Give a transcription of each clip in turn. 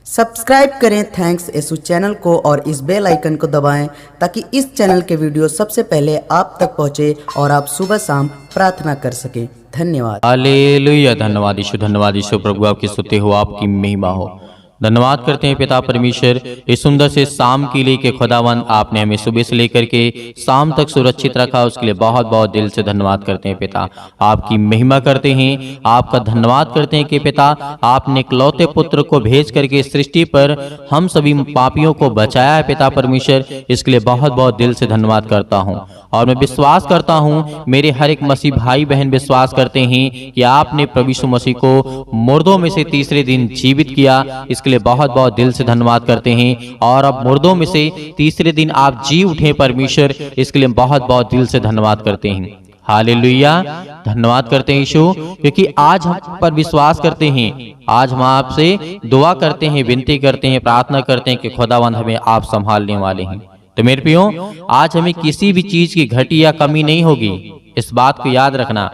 Subscribe करें thanks Yesu channel को और इस बेल आइकन को दबाएं ताकि इस चैनल के वीडियो सबसे पहले आप तक पहुंचे और आप सुबह शाम प्रार्थना कर सकें। धन्यवाद। हालेलुया। धन्यवाद यीशु प्रभु आपकी स्तुति हो, आपकी महिमा हो। धन्यवाद करते हैं पिता परमेश्वर इस सुंदर से शाम के लिए कि खुदावन आपने हमें सुबह से लेकर के शाम तक सुरक्षित रखा, उसके लिए बहुत बहुत दिल से धन्यवाद करते हैं पिता। आपकी महिमा करते हैं, आपका धन्यवाद करते हैं कि पिता आपने इकलौते पुत्र को भेज करके सृष्टि पर हम सभी पापियों को बचाया है पिता परमेश्वर, इसके लिए बहुत बहुत दिल से धन्यवाद करता हूँ। और मैं विश्वास करता हूँ मेरे हर एक मसीह भाई बहन विश्वास करते हैं कि आपने प्रभु यीशु मसीह को मुर्दों में से तीसरे दिन जीवित किया, इसके लिए बहुत बहुत दिल से धन्यवाद करते हैं। और अब मुर्दों में से तीसरे दिन आप जी उठे परमेश्वर, इसके लिए बहुत बहुत दिल से धन्यवाद करते हैं। हालेलुया। धन्यवाद करते हैं यीशु, क्योंकि आज हम पर विश्वास करते हैं। आज हम आपसे दुआ करते हैं, विनती करते हैं, प्रार्थना करते हैं कि खुदावंद हमें आप संभालने वाले हैं। तो मेरे प्रियो, आज हमें किसी भी चीज की घटी या कमी नहीं होगी। इस बात को याद रखना।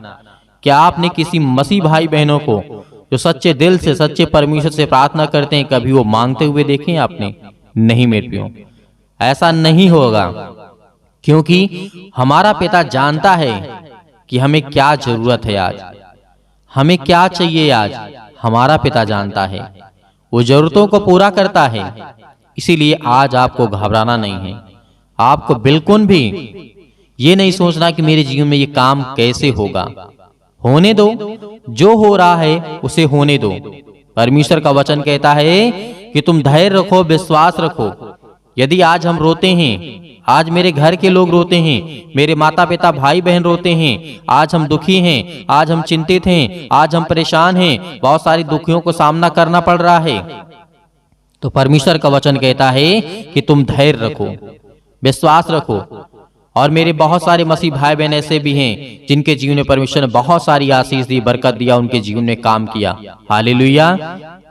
क्या आपने किसी मसीह भाई बहनों को जो सच्चे दिल से सच्चे परमेश्वर से प्रार्थना करते हैं, कभी वो मांगते हुए देखें आपने? नहीं मेरे प्रियो, ऐसा नहीं होगा, क्योंकि हमारा पिता जानता है कि हमें क्या जरूरत है, आज हमें क्या चाहिए। आज हमारा पिता जानता है, वो जरूरतों को पूरा करता है। इसीलिए आज आपको घबराना नहीं है। आपको बिल्कुल भी ये नहीं सोचना कि मेरे जीवन में ये काम कैसे होगा। होने दो, जो हो रहा है उसे होने दो। परमेश्वर का वचन कहता है कि तुम धैर्य रखो, विश्वास रखो। यदि आज हम रोते हैं, आज मेरे घर के लोग रोते हैं, मेरे माता पिता भाई बहन रोते हैं, आज हम दुखी हैं, आज हम चिंतित हैं, आज हम परेशान हैं, बहुत सारी दुखियों को सामना करना पड़ रहा है, तो परमेश्वर का वचन कहता है कि तुम धैर्य रखो, विश्वास रखो। और मेरे बहुत सारे मसीह भाई बहन ऐसे भी हैं जिनके जीवन में परमेश्वर ने बहुत सारी आशीष दी, बरकत दिया, उनके जीवन में काम किया। हालेलुया।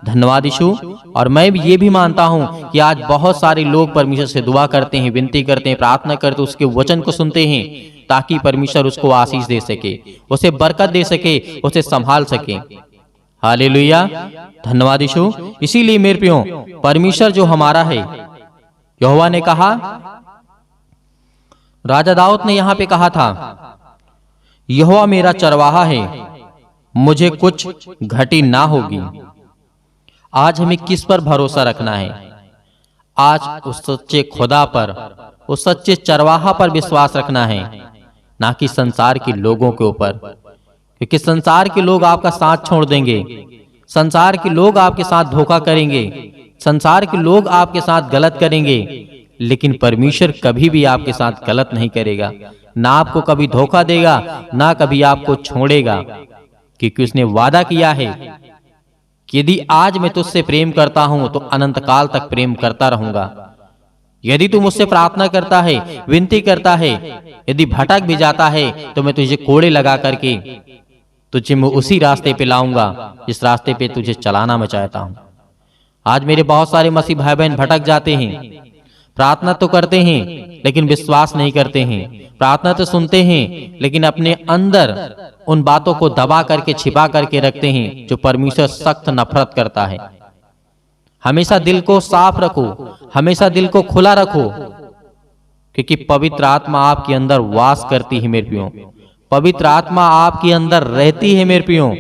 धन्यवाद यीशु। और मैं ये भी मानता हूँ कि आज बहुत सारे लोग परमेश्वर से दुआ करते हैं, विनती करते हैं, प्रार्थना करते हैं, उसके वचन को सुनते हैं ताकि परमेश्वर उसको आशीष दे सके, उसे बरकत दे सके, उसे संभाल सके। हालेलुया। धन्यवाद यीशु। इसीलिए मेरे प्रियो, परमेश्वर जो हमारा है, यहोवा ने कहा, राजा दाऊद ने यहां पे कहा था, यहोवा मेरा चरवाहा है, मुझे कुछ घटी ना होगी। आज हमें किस पर भरोसा रखना है? आज उस सच्चे खुदा पर, उस सच्चे चरवाहा पर विश्वास रखना है, ना कि संसार के लोगों के ऊपर। क्योंकि संसार के लोग आपका साथ छोड़ देंगे, संसार के लोग आपके साथ धोखा करेंगे, संसार के लोग आपके साथ गलत करेंगे, लेकिन परमेश्वर कभी भी आपके साथ गलत नहीं करेगा, ना आपको कभी धोखा देगा, ना कभी आपको छोड़ेगा। क्योंकि उसने वादा किया है कि यदि आज मैं तुझसे प्रेम करता हूं तो अनंत काल तक प्रेम करता रहूंगा। यदि तू मुझसे प्रार्थना करता है, विनती करता है, यदि भटक भी जाता है तो मैं तुझे कोड़े लगा करके तुझे मैं उसी रास्ते पे लाऊंगा जिस रास्ते पे तुझे चलाना मैं चाहता हूं। आज मेरे बहुत सारे मसीह भाई बहन भटक जाते हैं, प्रार्थना तो करते हैं लेकिन विश्वास नहीं करते हैं, प्रार्थना तो सुनते हैं लेकिन अपने अंदर उन बातों को दबा करके छिपा करके रखते हैं जो परमेश्वर सख्त नफरत करता है। हमेशा दिल को साफ रखो, हमेशा दिल को खुला रखो, क्योंकि पवित्र आत्मा आपके अंदर वास करती है मेरे प्रियो, पवित्र आत्मा आपके अंदर रहती है मेरे प्रियो।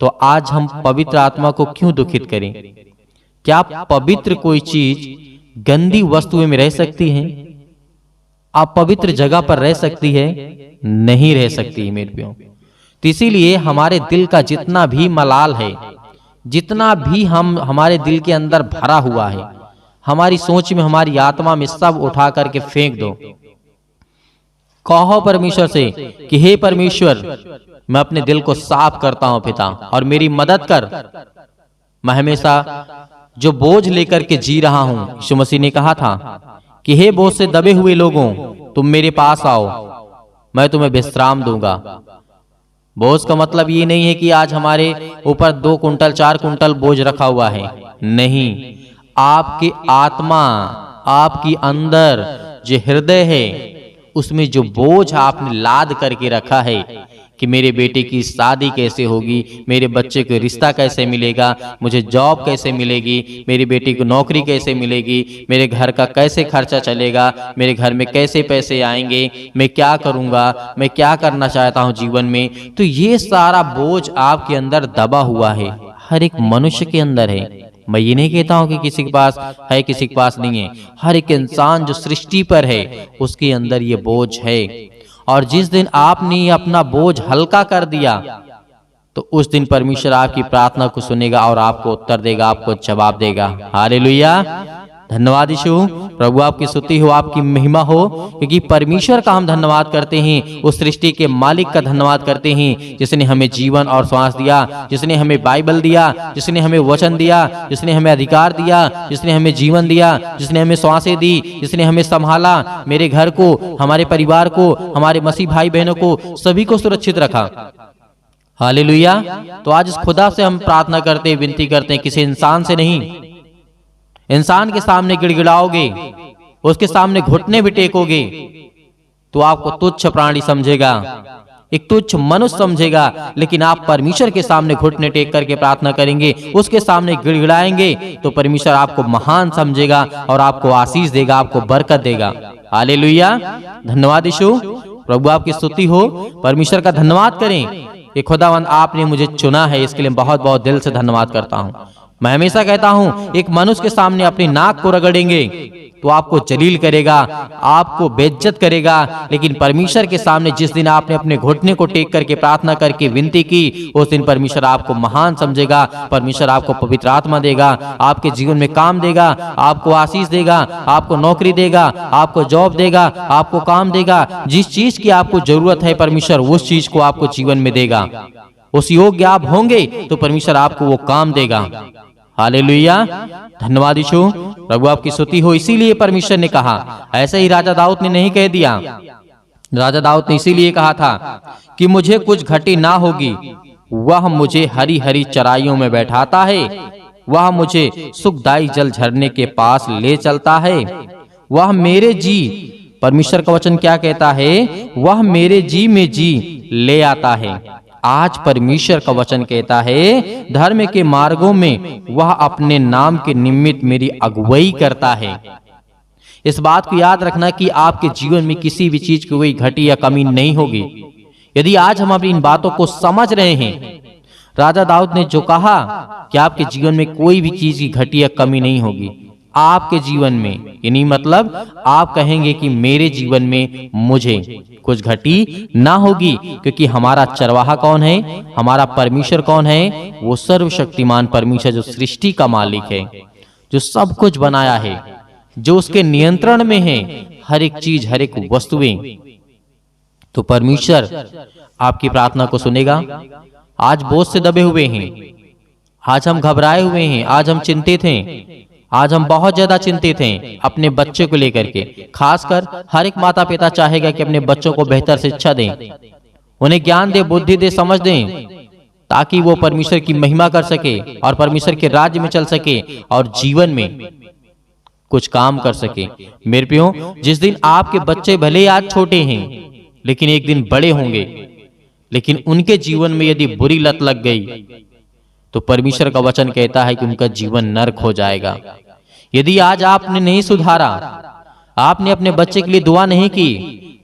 तो आज हम पवित्र आत्मा को क्यों दुखित करें? क्या पवित्र कोई चीज गंदी वस्तुएं में रह सकती है? आप पवित्र जगह पर रह सकती है? नहीं रह सकती है मेरे प्रियो। तो इसीलिए हमारे दिल का जितना भी मलाल है, जितना भी हमारे दिल के अंदर भरा हुआ है, हमारी सोच में, हमारी आत्मा में, सब उठा करके फेंक दो। कहो परमेश्वर से कि हे परमेश्वर, मैं अपने दिल को साफ करता हूं पिता, और मेरी मदद कर। मैं हमेशा जो बोझ लेकर के जी रहा हूं, यीशु मसीह ने कहा था कि हे बोझ से दबे हुए लोगों, तुम मेरे पास आओ, मैं तुम्हें विश्राम दूंगा। बोझ का मतलब ये नहीं है कि आज हमारे ऊपर 2 कुंटल 4 कुंटल बोझ रखा हुआ है। नहीं, आपकी आत्मा, आपकी अंदर जो हृदय है, उसमें जो बोझ आपने लाद करके रखा है, कि मेरे बेटे की शादी कैसे होगी, मेरे बच्चे को रिश्ता कैसे मिलेगा, मुझे जॉब कैसे मिलेगी, मेरी बेटी को नौकरी कैसे मिलेगी, मेरे घर का कैसे खर्चा चलेगा, मेरे घर में कैसे पैसे आएंगे, मैं क्या करूँगा, मैं क्या करना चाहता हूँ जीवन में। तो ये सारा बोझ आपके अंदर दबा हुआ है, हर एक मनुष्य के अंदर है। मैं ये नहीं कहता हूं कि किसी के पास है किसी के पास नहीं है, हर एक इंसान जो सृष्टि पर है उसके अंदर ये बोझ है। और जिस दिन आपने अपना बोझ हल्का कर दिया तो उस दिन परमेश्वर आपकी प्रार्थना को सुनेगा और आपको उत्तर देगा, आपको जवाब देगा। हालेलुया, धन्यवाद यीशु। प्रभु आपकी स्तुति हो, आपकी महिमा हो, क्योंकि परमेश्वर का हम धन्यवाद करते हैं, उस सृष्टि के मालिक का धन्यवाद करते हैं जिसने हमें जीवन और श्वास दिया, जिसने हमें बाइबल दिया, जिसने हमें वचन दिया, जिसने हमें अधिकार दिया, जिसने हमें जीवन दिया, जिसने हमें श्वासें दी, जिसने हमें संभाला, मेरे घर को, हमारे परिवार को, हमारे मसीह भाई बहनों को, सभी को सुरक्षित रखा। हालेलुया। तो आज इस खुदा से हम प्रार्थना करते, विनती करते हैं, किसी इंसान से नहीं। इंसान के सामने गिड़गिड़ाओगे, उसके सामने घुटने भी टेकोगे तो आपको तुच्छ प्राणी समझेगा, एक तुच्छ मनुष्य समझेगा। लेकिन आप परमेश्वर के सामने घुटने टेक करके प्रार्थना करेंगे, उसके सामने गिड़गिड़ाएंगे तो परमेश्वर आपको महान समझेगा और आपको आशीष देगा, आपको बरकत देगा। हालेलुया, धन्यवाद यीशु। प्रभु आपकी स्तुति हो, परमेश्वर का धन्यवाद करें कि खुदावंद आपने मुझे चुना है, इसके लिए बहुत बहुत दिल से धन्यवाद करता हूँ। मैं हमेशा कहता हूं, एक मनुष्य के सामने अपनी नाक को रगड़ेंगे तो आपको जलील करेगा, आपको बेइज्जत करेगा, लेकिन परमेश्वर के सामने जिस दिन आपने अपने घुटने को टेक करके प्रार्थना करके विनती की, उस दिन परमेश्वर आपको महान समझेगा, परमेश्वर आपको पवित्र आत्मा देगा, आपके जीवन में काम देगा, आपको आशीष देगा, आपको नौकरी देगा, आपको जॉब देगा, आपको काम देगा। जिस चीज की आपको जरूरत है परमेश्वर उस चीज को आपको जीवन में देगा। उस योग्य आप होंगे तो परमेश्वर आपको वो काम देगा। हालेलुया, धन्यवाद यीशु। प्रभु आपकी स्तुति हो। इसीलिए परमेश्वर ने कहा, ऐसे ही राजा दाऊद ने नहीं कह दिया, राजा दाऊद ने इसीलिए कहा था कि मुझे कुछ घटी ना होगी, वह मुझे हरी हरी चराइयों में बैठाता है, वह मुझे सुखदाई जल झरने के पास ले चलता है, वह मेरे जी, परमेश्वर का वचन क्या कहता है, वह मेरे जी में जी ले आता है। आज परमेश्वर का वचन कहता है, धर्म के मार्गों में वह अपने नाम के निमित्त मेरी अगुवाई करता है। इस बात को याद रखना कि आपके जीवन में किसी भी चीज की कोई घटी या कमी नहीं होगी। यदि आज हम अपनी इन बातों को समझ रहे हैं, राजा दाऊद ने जो कहा कि आपके जीवन में कोई भी चीज की घटी या कमी नहीं होगी, आपके जीवन में, यानी मतलब आप कहेंगे कि मेरे जीवन में मुझे कुछ घटी ना होगी, क्योंकि हमारा चरवाहा कौन है, हमारा परमेश्वर कौन है, वो सर्वशक्तिमान परमेश्वर जो सृष्टि का मालिक है, जो सब कुछ बनाया है, जो उसके नियंत्रण में है हर एक चीज, हर एक वस्तुएं। तो परमेश्वर आपकी प्रार्थना को सुनेगा। आज बोझ से दबे हुए हैं, आज हम घबराए हुए हैं, आज हम चिंतित हैं, आज हम बहुत ज्यादा चिंतित हैं अपने बच्चे को लेकर के। खासकर हर एक माता पिता चाहेगा कि अपने बच्चों को बेहतर शिक्षा दें, उन्हें ज्ञान दे, बुद्धि दे, समझ दें, ताकि वो परमेश्वर की महिमा कर सके और परमेश्वर के राज्य में चल सके और जीवन में कुछ काम कर सके। मेरे प्रियो, जिस दिन आपके बच्चे भले आज छोटे हैं लेकिन एक दिन बड़े होंगे, लेकिन उनके जीवन में यदि बुरी लत लग गई तो परमेश्वर का वचन कहता है कि उनका जीवन नरक हो जाएगा। यदि आज आपने नहीं सुधारा, आपने अपने बच्चे के लिए दुआ नहीं की,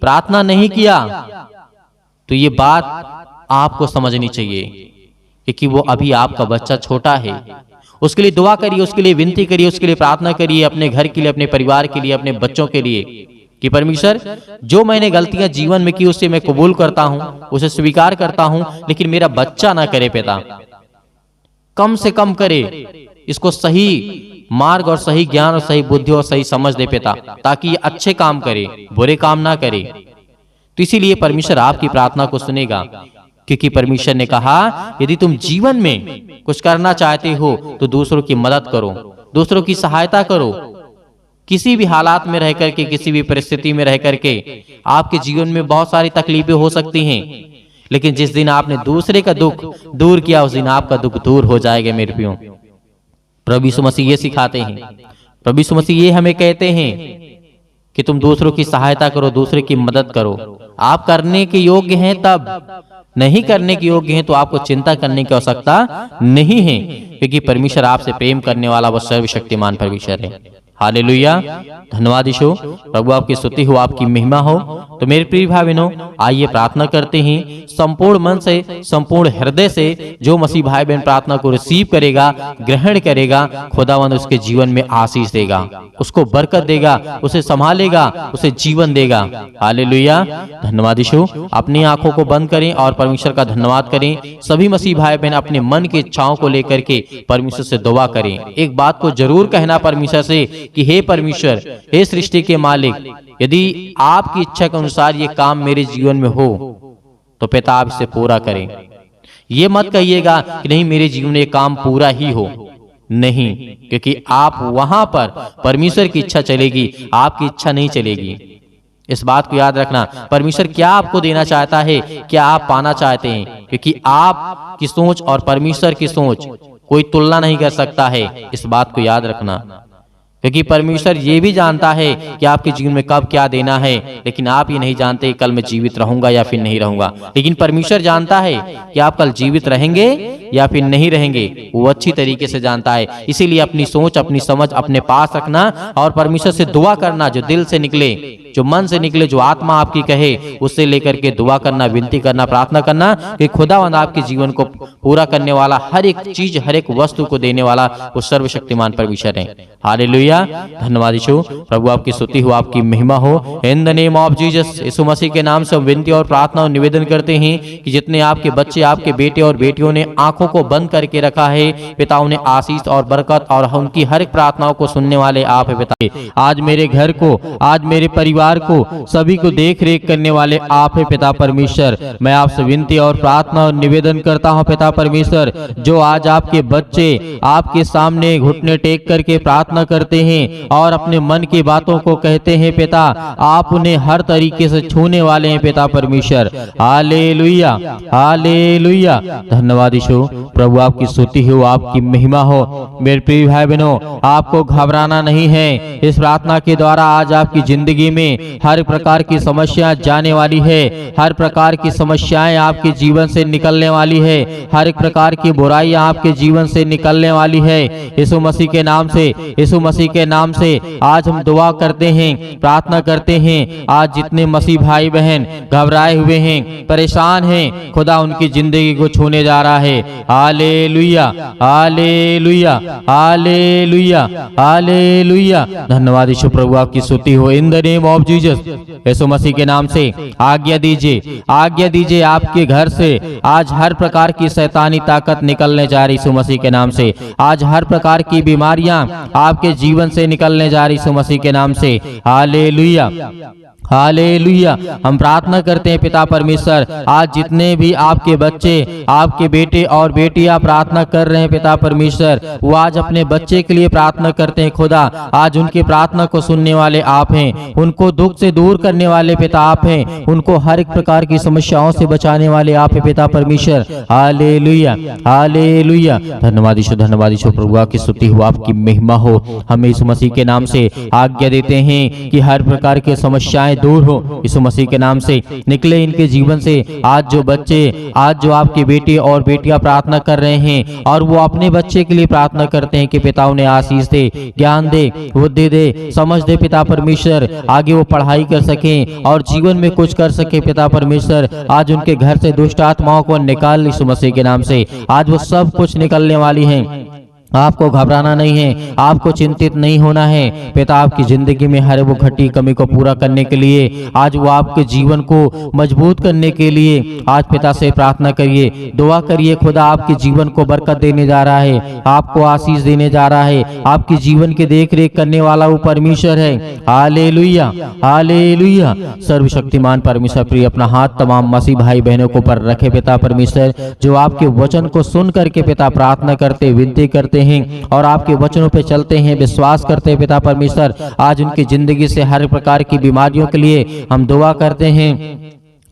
प्रार्थना नहीं किया, तो ये बात आपको समझनी चाहिए, क्योंकि वो अभी आपका बच्चा छोटा है। उसके लिए दुआ करिए, उसके लिए विनती करिए, उसके लिए प्रार्थना करिए, अपने घर के लिए, अपने परिवार के लिए, अपने बच्चों के लिए, कि परमेश्वर जो मैंने गलतियां जीवन में की उससे मैं कबूल करता हूं, उसे स्वीकार करता हूं, लेकिन मेरा बच्चा ना करे पिता, कम से कम करे, इसको सही मार्ग और सही ज्ञान और सही बुद्धि और सही समझ दे पिता, ताकि ये अच्छे काम करे, बुरे काम ना करे। तो इसीलिए परमेश्वर आपकी प्रार्थना को सुनेगा, क्योंकि परमेश्वर ने कहा यदि तुम जीवन में कुछ करना चाहते हो तो दूसरों की मदद करो, दूसरों की सहायता करो। किसी भी हालात में रह करके, किसी भी परिस्थिति में रह करके आपके जीवन में बहुत सारी तकलीफें हो सकती हैं, लेकिन जिस दिन आपने दूसरे का दुख दूर किया उस दिन आपका दुख दूर हो जाएगा। मेरे प्रियो, प्रभु यीशु मसीह ये सिखाते हैं, प्रभु यीशु मसीह ये हमें कहते हैं कि तुम दूसरों की सहायता करो, दूसरे की मदद करो। आप करने के योग्य हैं तब नहीं करने के योग्य हैं तो आपको चिंता करने की आवश्यकता नहीं है, क्योंकि परमेश्वर आपसे प्रेम करने वाला वह सर्वशक्तिमान परमेश्वर है। हालेलुया, धन्यवाद यीशु। प्रभु आपकी स्तुति हो, आपकी महिमा हो। तो मेरे प्रिय भाई बहनों, आइए प्रार्थना करते हैं संपूर्ण मन से, संपूर्ण हृदय से। जो मसीह भाई बहन प्रार्थना को रिसीव करेगा, ग्रहण करेगा, खुदावंद उसके जीवन में आशीष देगा, उसको बरकत देगा, उसे संभालेगा, उसे जीवन देगा। हालेलुया, धन्यवाद यीशु। अपनी आंखों को बंद करें और परमेश्वर का धन्यवाद करें। सभी मसीह भाई बहन अपने मन की इच्छाओं को लेकर के परमेश्वर से दुआ करें। एक बात को जरूर कहना परमेश्वर से कि हे परमेश्वर, हे सृष्टि के मालिक, यदि आपकी इच्छा के अनुसार ये काम मेरे जीवन में हो तो पिता आप इसे पूरा करें। ये मत कहिएगा कि नहीं मेरे जीवन में ये काम पूरा ही हो, नहीं, क्योंकि आप वहां पर परमेश्वर की इच्छा चलेगी, आपकी इच्छा नहीं चलेगी। इस बात को याद रखना। परमेश्वर क्या आपको देना चाहता है, क्या आप पाना चाहते हैं, क्योंकि आपकी सोच और परमेश्वर की सोच कोई तुलना नहीं कर सकता है। इस बात को याद रखना, क्योंकि परमेश्वर ये भी जानता है कि आपके जीवन में कब क्या देना है, लेकिन आप ये नहीं जानते कल मैं जीवित रहूंगा या फिर नहीं रहूंगा। लेकिन परमेश्वर जानता है कि आप कल जीवित रहेंगे या फिर नहीं रहेंगे, वो अच्छी तरीके से जानता है। इसीलिए अपनी सोच, अपनी समझ अपने पास रखना और परमेश्वर से दुआ करना, जो दिल से निकले, जो मन से निकले, जो आत्मा आपकी कहे, उससे लेकर के दुआ करना, विनती करना, प्रार्थना करना कि खुदावंद आपके जीवन को पूरा करने वाला, हर एक चीज, हर एक वस्तु को देने वाला वो सर्वशक्तिमान परमेश्वर है। हालेलुया, धन्यवाद यीशु। प्रभु आपकी स्तुति हो, आपकी महिमा हो। In the name of Jesus, Yeshu Masih के नाम से हम विनती और प्रार्थना और निवेदन करते हैं कि जितने आपके बच्चे, आपके बेटे और बेटियों ने आंखों को बंद करके रखा है, पिता उन्हें आशीष और बरकत और उनकी हर एक प्रार्थनाओं को सुनने वाले आप है पिता। आज मेरे घर को, आज मेरे परिवार को, सभी को देख रेख करने वाले आप है पिता परमेश्वर। मैं आपसे विनती और प्रार्थना और निवेदन करता हूँ पिता परमेश्वर, जो आज आपके बच्चे आपके सामने घुटने टेक करके प्रार्थना करते हैं और अपने मन की बातों को कहते हैं पिता, आप उन्हें हर तरीके से छूने वाले हैं पिता परमेश्वर। हालेलुया, हालेलुया, धन्यवाद यीशु। प्रभु आपकी स्तुति हो, आपकी महिमा हो। मेरे प्रिय भाई बहनों, आपको घबराना नहीं है। इस प्रार्थना के द्वारा आज आपकी जिंदगी में हर प्रकार की समस्या जाने वाली है, हर प्रकार की समस्याएं आपके जीवन से निकलने वाली है, हर एक प्रकार की बुराइयां आपके जीवन से निकलने वाली है। यीशु मसीह के नाम से, यीशु मसीह के नाम से आज हम दुआ करते हैं, प्रार्थना करते हैं। आज जितने मसीह भाई बहन घबराए हुए हैं, परेशान हैं, खुदा उनकी जिंदगी को छूने जा रहा है। हालेलुया, हालेलुया, हालेलुया, हालेलुया, धन्यवाद यीशु। प्रभु आपकी स्तुति हो। In the name of Jesus, Yeshu Masih के नाम से आज्ञा दीजिए, आज्ञा दीजिए। आपके घर से आज हर प्रकार की शैतानी ताकत निकलने जा रही यीशु मसीह के नाम से। आज हर प्रकार की बीमारियां आपके जीवन से निकलने जा रही यीशु मसीह के नाम से। Hallelujah, hallelujah. हम प्रार्थना करते हैं पिता परमेश्वर, आज जितने भी आपके बच्चे, आपके बेटे और बेटियां प्रार्थना कर रहे हैं पिता परमेश्वर, वो आज अपने बच्चे के लिए प्रार्थना करते हैं खुदा। आज उनकी प्रार्थना को सुनने वाले आप हैं, उनको दुख से दूर करने वाले पिता आप हैं, उनको हर एक प्रकार की समस्याओं से बचाने वाले आप हैं पिता परमेश्वर। हालेलुया, हालेलुया, धन्यवाद यीशु, धन्यवाद यीशु। प्रभु आपकी स्तुति हो, आपकी महिमा हो। हम यीशु मसीह के नाम से आज्ञा देते हैं कि हर प्रकार की समस्याएं दूर हो, यीशु मसीह के नाम से निकले इनके जीवन से। आज जो बच्चे, आज जो आपके बेटे और बेटियां प्रार्थना कर रहे हैं और वो अपने बच्चे के लिए प्रार्थना करते हैं कि पिता उन्हें आशीष दे, ज्ञान दे, बुद्धि दे, समझ दे पिता परमेश्वर, आगे वो पढ़ाई कर सकें और जीवन में कुछ कर सके पिता परमेश्वर। आज उनके घर से दुष्ट आत्माओं को निकाल यीशु मसीह के नाम से। आज वो सब कुछ निकलने वाली हैं। आपको घबराना नहीं है, आपको चिंतित नहीं होना है। पिता आपकी जिंदगी में हर वो घटी कमी को पूरा करने के लिए, आज वो आपके जीवन को मजबूत करने के लिए आज पिता से प्रार्थना करिए, दुआ करिए। खुदा आपके जीवन को बरकत देने जा रहा है, आपको आशीष देने जा रहा है। आपके जीवन की देख रेख करने वाला वो परमेश्वर है। हालेलुया, हालेलुया, सर्वशक्तिमान परमेश्वर प्रिय अपना हाथ तमाम मसीह भाई बहनों को पर रखे पिता परमेश्वर, जो आपके वचन को सुन करके पिता प्रार्थना करते, विनती करते हैं और आपके वचनों पे चलते हैं, विश्वास करते हैं पिता परमेश्वर। आज उनकी जिंदगी से हर प्रकार की बीमारियों के लिए हम दुआ करते हैं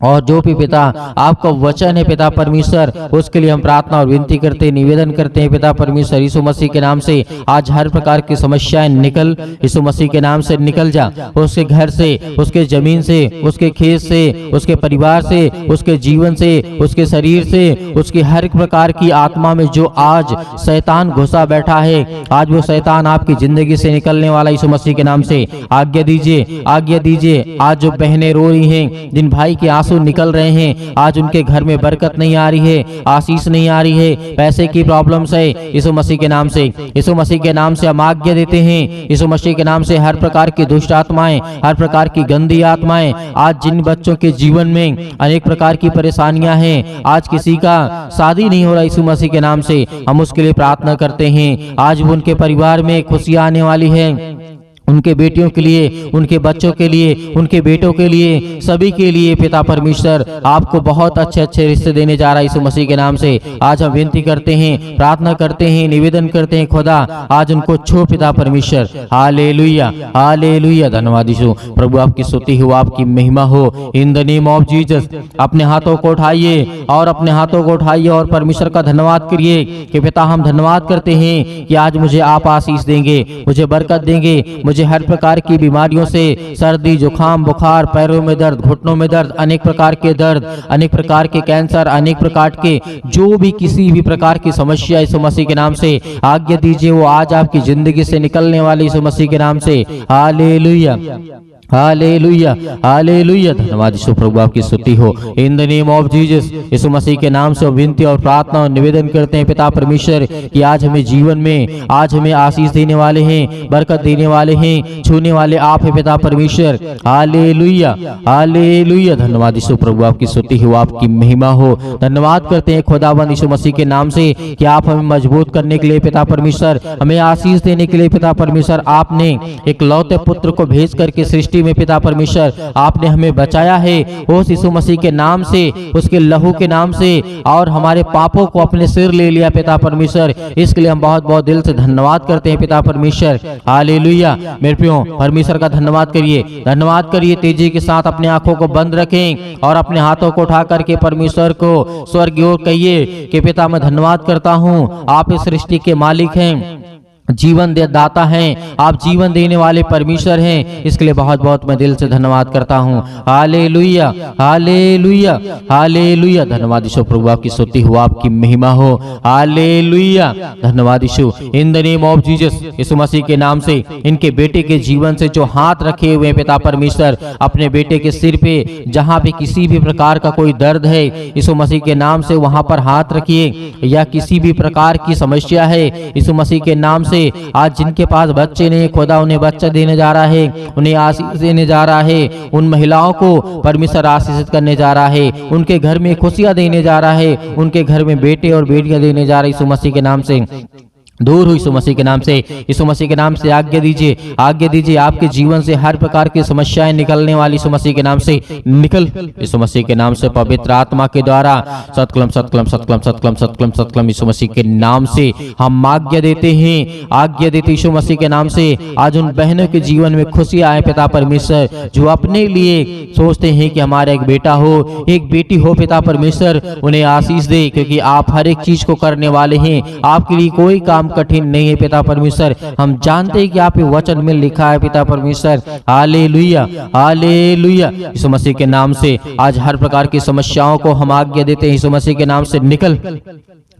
और जो भी पिता आपका वचन है पिता परमेश्वर, उसके लिए हम प्रार्थना और विनती करते हैं, निवेदन करते हैं पिता परमेश्वर यीशु मसीह के नाम से। आज हर प्रकार की समस्याएं निकल, यीशु मसीह के नाम से निकल जा। उसके घर से, उसके जमीन से, उसके खेत से, उसके परिवार से, उसके जीवन से, उसके शरीर से, उसकी हर प्रकार की आत्मा में जो आज शैतान घुसा बैठा है, आज वो शैतान आपकी जिंदगी से निकलने वाला यीशु मसीह के नाम से। आज्ञा दीजिए, आज्ञा दीजिए। आज जो बहनें रो रही हैं, जिन भाई के आंसू निकल रहे हैं, आज उनके घर में बरकत नहीं आ रही है, आशीष नहीं आ रही है, पैसे की प्रॉब्लम्स है, यीशु मसीह के नाम से, यीशु मसीह के नाम से हम आज्ञा देते हैं। यीशु मसीह के नाम से हर प्रकार की दुष्ट आत्माएं, हर प्रकार की गंदी आत्माएं, आज जिन बच्चों के जीवन में अनेक प्रकार की परेशानियां हैं, आज किसी का शादी नहीं हो रहा, यीशु मसीह के नाम से हम उसके लिए प्रार्थना करते हैं। आज उनके परिवार में खुशियां आने वाली है, उनके बेटियों के लिए, उनके बच्चों के लिए, उनके बेटों के लिए, सभी के लिए पिता परमेश्वर आपको बहुत अच्छे अच्छे रिश्ते देने जा रहा है यीशु मसीह के नाम से। आज हम विनती करते हैं, प्रार्थना करते हैं, निवेदन करते हैं, खुदा आज उनको छू पिता परमेश्वर। Hallelujah, hallelujah. धन्यवाद यीशु। प्रभु आपकी स्तुति हो, आपकी महिमा हो। In the name of Jesus अपने हाथों को उठाइए और अपने हाथों को उठाइए और परमेश्वर का धन्यवाद करिए कि पिता हम धन्यवाद करते हैं कि आज मुझे आप आशीष देंगे, मुझे बरकत देंगे, मुझे हर प्रकार की बीमारियों से, सर्दी, जुकाम, बुखार, पैरों में दर्द, घुटनों में दर्द, अनेक प्रकार के दर्द, अनेक प्रकार के कैंसर, अनेक प्रकार के जो भी किसी भी प्रकार की समस्या यीशु मसीह के नाम से आज्ञा दीजिए, वो आज आपकी जिंदगी से निकलने वाली यीशु मसीह के नाम से। Hallelujah, hallelujah, hallelujah. धन्यवाद यीशु। प्रभु आपकी स्तुति हो। In the name of Jesus Yeshu Masih के नाम से विनती और प्रार्थना और निवेदन करते हैं पिता परमेश्वर कि आज हमें जीवन में, आज हमें आशीष देने वाले हैं, बरकत देने वाले हैं, छूने वाले आप हैं पिता परमेश्वर। Hallelujah, hallelujah. धन्यवाद यीशु। प्रभु आपकी स्तुति हो, आपकी महिमा हो। धन्यवाद करते हैं खुदावंद यीशु मसीह के नाम से कि आप हमें मजबूत करने के लिए पिता परमेश्वर, हमें आशीष देने के लिए पिता परमेश्वर, आपने एक लौते पुत्र को भेज करके सृष्टि में पिता परमेश्वर आपने हमें बचाया है उस यीशु मसीह के नाम से, उसके लहू के नाम से, और हमारे पापों को अपने सिर ले लिया पिता परमेश्वर। इसके लिए हम बहुत बहुत दिल से धन्यवाद करते हैं पिता परमेश्वर। हालेलुया। मेरे प्रियो परमेश्वर का धन्यवाद करिए, धन्यवाद करिए। तेजी के साथ अपने आंखों को बंद रखें और अपने हाथों को उठा करके परमेश्वर को स्वर्ग की ओर कहिए कि पिता मैं धन्यवाद करता हूँ, आप इस सृष्टि के मालिक हैं, जीवन दाता हैं, आप जीवन देने वाले परमेश्वर हैं। इसके लिए बहुत बहुत मैं दिल से धन्यवाद करता हूँ। Hallelujah, hallelujah, hallelujah. धन्यवाद यीशु। प्रभु आपकी स्तुति हो, आपकी महिमा हो। हालेलुया। धन्यवाद Yeshu. In the name of Jesus Yeshu Masih के नाम से इनके बेटे के जीवन से जो हाथ रखे हुए हैं पिता परमेश्वर, अपने बेटे के सिर पे जहाँ पे किसी भी प्रकार का कोई दर्द है यीशु मसीह के नाम से वहां पर हाथ रखिए, या किसी भी प्रकार की समस्या है यीशु मसीह के नाम से, आज जिनके पास बच्चे नहीं, खुदा उन्हें बच्चा देने जा रहा है, उन्हें आशीष देने जा रहा है। उन महिलाओं को परमेश्वर आशीषित करने जा रहा है, उनके घर में खुशियां देने जा रहा है, उनके घर में बेटे और बेटियां देने जा रही यीशु मसीह के नाम से। दूर हुई यीशु मसीह के नाम से, यीशु मसीह के नाम से आज्ञा दीजिए, आज्ञा दीजिए। आपके जीवन से हर प्रकार की समस्याएं निकलने वाली यीशु मसीह के नाम से निकल, यीशु मसीह के नाम से पवित्र आत्मा के द्वारा सतकलम सतकलम सतकलम सतकलम सतकलम सतकलम यीशु मसीह के नाम से हम आज्ञा देते हैं, आज्ञा देते यीशु मसीह के नाम से। आज उन बहनों के जीवन में खुशी आए पिता परमेश्वर, जो अपने लिए सोचते हैं कि हमारा एक बेटा हो, एक बेटी हो पिता परमेश्वर, उन्हें आशीष दे, क्योंकि आप हर एक चीज को करने वाले हैं। आपके लिए कोई काम कठिन नहीं है पिता परमेश्वर। हम जानते हैं कि आपके वचन में लिखा है पिता परमेश्वर। Hallelujah, hallelujah. यीशु मसीह के नाम से आज हर प्रकार की समस्याओं को हम आज्ञा देते हैं, यीशु मसीह के नाम से निकल,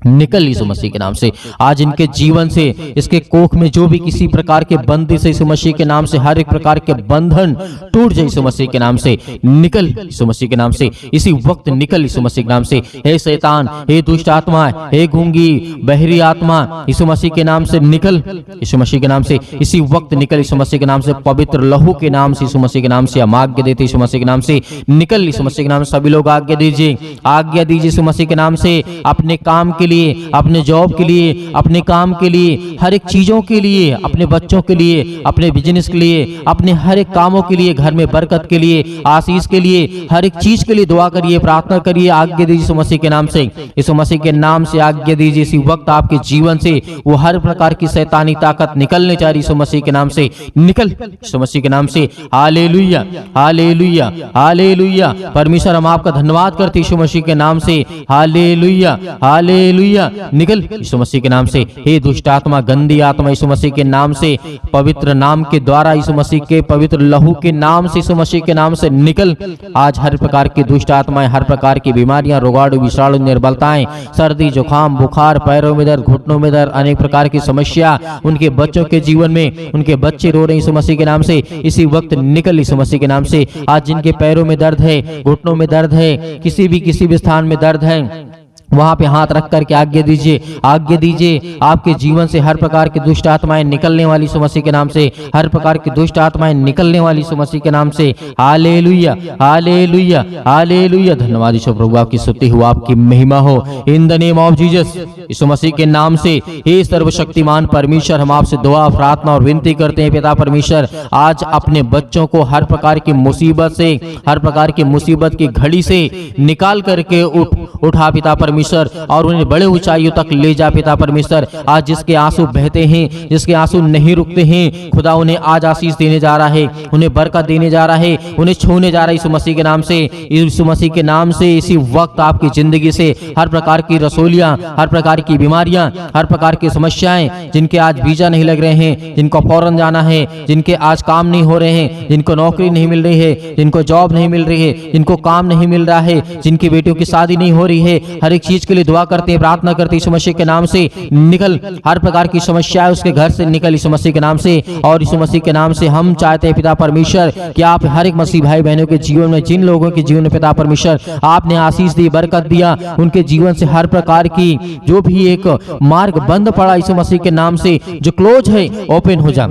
निकल यीशु मसीह के नाम से। आज इनके जीवन से, इसके कोख में जो भी किसी प्रकार के बंदिश यीशु मसीह के नाम से, हर एक प्रकार के बंधन टूट जाए यीशु मसीह के नाम से, निकल यीशु मसीह के नाम से, इसी वक्त निकल यीशु मसीह के नाम से। हे शैतान, हे दुष्ट आत्मा, हे गूंगी बहरी आत्मा, यीशु मसीह के नाम से निकल, यीशु मसीह के नाम से इसी वक्त निकल, यीशु मसीह के नाम से, पवित्र लहू के नाम से, यीशु मसीह के नाम से हम आज्ञा देते यीशु मसीह के नाम से निकल, यीशु मसीह के नाम से। सभी लोग आज्ञा दीजिए, आज्ञा दीजिए यीशु मसीह के नाम से। अपने काम के लिए लिए, अपने जॉब के लिए, अपने काम के लिए, हर एक चीजों के लिए, अपने बच्चों के लिए, अपने बिजनेस के लिए, अपने हर एक कामों के लिए, घर में बरकत के लिए, आशीष के लिए, हर एक चीज के लिए दुआ करिए, प्रार्थना करिए। आज्ञा दीजिए यीशु मसीह के नाम से, यीशु मसीह के नाम से आज्ञा दीजिए। इसी वक्त आपके जीवन से वो हर प्रकार की शैतानी ताकत निकलने जा रही, यीशु मसीह के नाम से निकल, यीशु मसीह के नाम से। Hallelujah, hallelujah, hallelujah. परमेश्वर हम आपका धन्यवाद करते यीशु मसीह के नाम से। Hallelujah, hallelujah. निकल यीशु मसीह के नाम से। हे दुष्ट आत्मा, गंदी आत्मा, यीशु मसीह के नाम से, पवित्र नाम के द्वारा, यीशु मसीह के पवित्र लहू के नाम से, यीशु मसीह के नाम से निकल। आज हर प्रकार की दुष्ट आत्माएं, हर प्रकार की बीमारियां, रोगाणु, विषाणु, निर्बलताएं, सर्दी, जुकाम, बुखार, पैरों में दर्द, घुटनों में दर्द, अनेक प्रकार की समस्या उनके बच्चों के जीवन में, उनके बच्चे रो रहे हैं यीशु मसीह के नाम से, इसी वक्त निकल यीशु मसीह के नाम से। आज जिनके पैरों में दर्द है, घुटनों में दर्द है, किसी भी स्थान में दर्द है, वहां पे हाथ रख करके आज्ञा दीजिए, आज्ञा दीजिए। आपके जीवन से हर प्रकार की दुष्ट आत्माएं निकलने वाली यीशु मसीह के नाम से, हर प्रकार की दुष्ट आत्माएं निकलने वाली यीशु मसीह के नाम से। Hallelujah, hallelujah, hallelujah. धन्यवाद यीशु प्रभु, आपकी स्तुति हो, आपकी महिमा हो। In the name of Jesus, Yeshu Masih के नाम से। हे सर्वशक्तिमान परमेश्वर, हम आपसे दुआ, प्रार्थना और विनती करते हैं पिता परमेश्वर, आज अपने बच्चों को हर प्रकार की मुसीबत से, हर प्रकार की मुसीबत की घड़ी से निकाल करके उठा पिता परमेश्वर, और उन्हें बड़े ऊंचाइयों तक ले जा पिता परमेश्वर। आज जिसके आंसू बहते हैं, जिसके आंसू नहीं रुकते हैं, खुदा उन्हें आज आशीष देने जा रहा है, उन्हें बरकत देने जा रहा है, उन्हें छूने जा रहा है यीशु मसीह के नाम से। यीशु मसीह के नाम से इसी वक्त आपकी जिंदगी से हर प्रकार की रसोलियां, हर प्रकार की बीमारियां, हर प्रकार की समस्याएं, जिनके आज वीजा नहीं लग रहे हैं, जिनको फौरन जाना है, जिनके आज काम नहीं हो रहे हैं, जिनको नौकरी नहीं मिल रही है, जिनको जॉब नहीं मिल रही है, जिनको काम नहीं मिल रहा है, जिनकी बेटियों की शादी नहीं हो रही है, हर एक चीज के लिए दुआ करते हैं, प्रार्थना करते हैं यीशु मसीह के नाम से। निकल, हर प्रकार की समस्या उसके घर से निकल यीशु मसीह के नाम से। और यीशु मसीह के नाम से हम चाहते हैं पिता परमेश्वर कि आप हर एक मसीह भाई बहनों के जीवन में, जिन लोगों के जीवन में पिता परमेश्वर आपने आशीष दी, बरकत दिया, उनके जीवन से हर प्रकार की जो भी एक मार्ग बंद पड़ा यीशु मसीह के नाम से, जो क्लोज है, ओपन हो जा,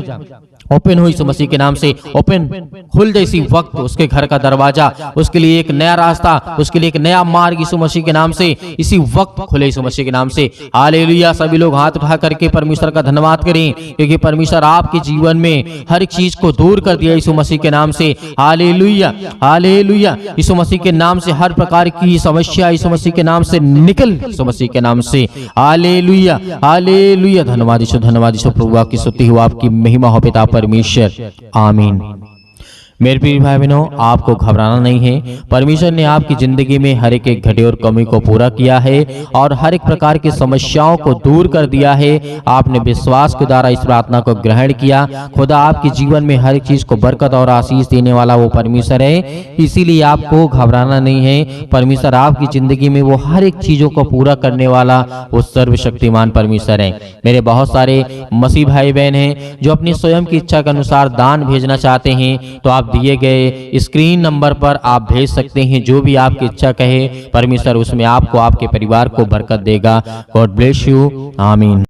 ओपन हो यीशु मसीह के नाम से, ओपन खुल जाए इसी वक्त उसके घर का दरवाजा, उसके लिए एक नया रास्ता, उसके लिए एक नया मार्ग यीशु मसीह के नाम से इसी वक्त खुले यीशु मसीह के नाम से। हालेलुया। सभी लोग हाथ उठा करके परमेश्वर का धन्यवाद करें, क्योंकि परमेश्वर आपके जीवन में हर एक चीज को दूर कर दिया यीशु मसीह के नाम से। Hallelujah, hallelujah. यीशु मसीह के नाम से हर प्रकार की समस्या यीशु मसीह के नाम से निकल यीशु मसीह के नाम से। Hallelujah, hallelujah. धन्यवाद यीशु, धन्यवाद यीशु प्रभु, आपकी स्तुति हो, आपकी महिमा हो पिता परमेश्वर। आमीन। मेरे प्रिय भाई बहनों, आपको घबराना नहीं है। परमेश्वर ने आपकी जिंदगी में हर एक घटे और कमी को पूरा किया है और हर एक प्रकार की समस्याओं को दूर कर दिया है। आपने विश्वास के द्वारा इस प्रार्थना को ग्रहण किया। खुदा आपके जीवन में हर एक चीज को बरकत और आशीष देने वाला वो परमेश्वर है, इसीलिए आपको घबराना नहीं है। परमेश्वर आपकी जिंदगी में वो हर एक चीजों को पूरा करने वाला वो सर्वशक्तिमान परमेश्वर है। मेरे बहुत सारे मसीह भाई बहन हैं जो अपनी स्वयं की इच्छा के अनुसार दान भेजना चाहते हैं, तो आप दिए गए स्क्रीन नंबर पर आप भेज सकते हैं। जो भी आपकी इच्छा कहे, परमेश्वर उसमें आपको, आपके परिवार को बरकत देगा। God bless you. आमीन।